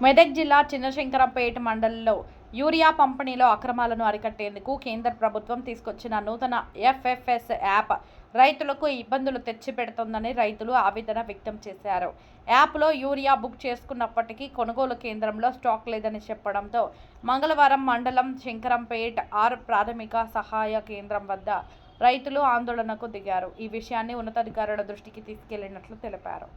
మెదక్ జిల్లా చిన్నశంకరంపేట మండలంలో యూరియా పంపిణీలో అక్రమాలను అరికట్టేందుకు కేంద్ర ప్రభుత్వం తీసుకొచ్చిన నూతన ఎఫ్ఎఫ్ఎస్ యాప్ రైతులకు ఇబ్బందులు తెచ్చిపెడుతోందని రైతులు ఆవేదన వ్యక్తం చేశారు. యాప్లో యూరియా బుక్ చేసుకున్నప్పటికీ కొనుగోలు కేంద్రంలో స్టాక్ లేదని చెప్పడంతో మంగళవారం మండలం శంకరంపేట ప్రాథమిక సహాయ కేంద్రం వద్ద రైతులు ఆందోళనకు దిగారు. ఈ విషయాన్ని ఉన్నతాధికారుల దృష్టికి తీసుకెళ్లినట్లు తెలిపారు.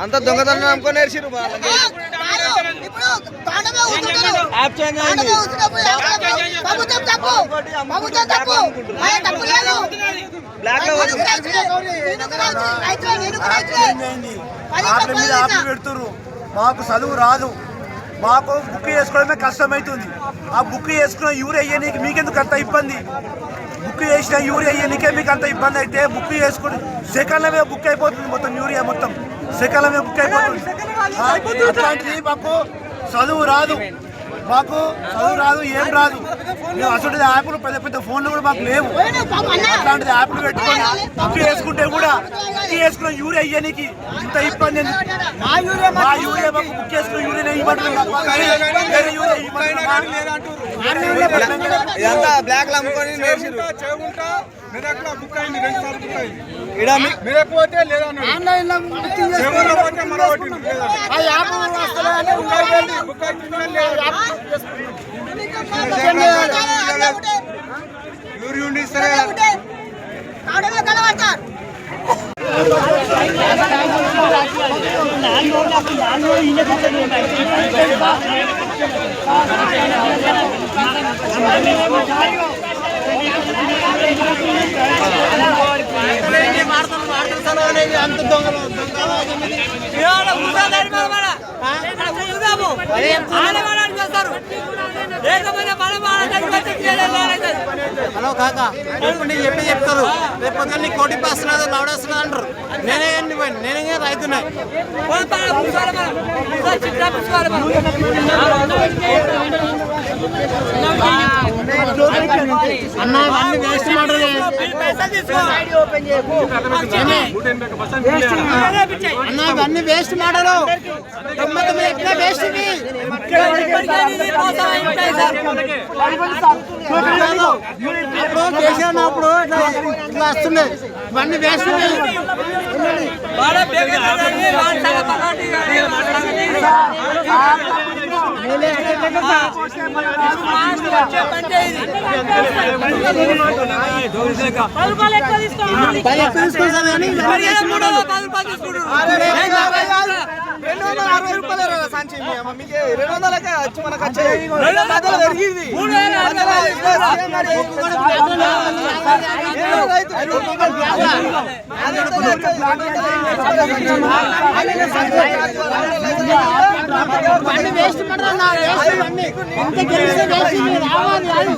అంత దొంగతనం నమ్ముకొని నేర్చిరు పెడుతురు. మాకు చదువు రాదు, మాకు బుక్ చేసుకోవడమే కష్టమవుతుంది. ఆ బుక్ చేసుకున్న యూరియా అయ్యేనికి మీకెందుకు అంత ఇబ్బంది? బుక్ చేసిన యూరియా అయ్యేనికే మీకు అంత ఇబ్బంది అయితే బుక్ చేసుకుని సెకండ్లమే బుక్ అయిపోతుంది. మొత్తం యూరియా మొత్తం సెకండ్లమే బుక్ అయిపోతుంది. అట్లాంటిది మాకు చదువు రాదు, ఏం రాదు. మేము అసలు యాప్లు పెద్ద పెద్ద ఫోన్లు కూడా మాకు లేవు. అట్లాంటిది యాప్లు పెట్టుకొని బుక్ చేసుకుంటే కూడా బుక్ చేసుకున్న యూరియా అయ్యానికి ఇంత ఇబ్బంది. మా యూరియా మాకు బుక్ చేసుకున్న యూరియా ఇవ్వట్లేదు. బ్లాక్ అమ్ముకొని నేర్చిరు. హలో కాక, ఇప్పుడు నీకు చెప్తారు రేపు పొద్దున్న నీకు కోటి పాస్తున్నది లవడేస్తున్నది అంటారు. నేనే రైతున్నా. అన్న ఇవన్నీ వేస్ట్ మాటలు అన్న, ఇవన్నీ వేస్ట్ మాటలు. 99 ఎట్లా వేస్ట్ ఇవి? అప్పుడు చేసినప్పుడు ఇట్లా వస్తుండే. ఇవన్నీ వేస్ట్. సంచి 200 వచ్చి మనకు వచ్చేది వేస్ట్ రావాలి.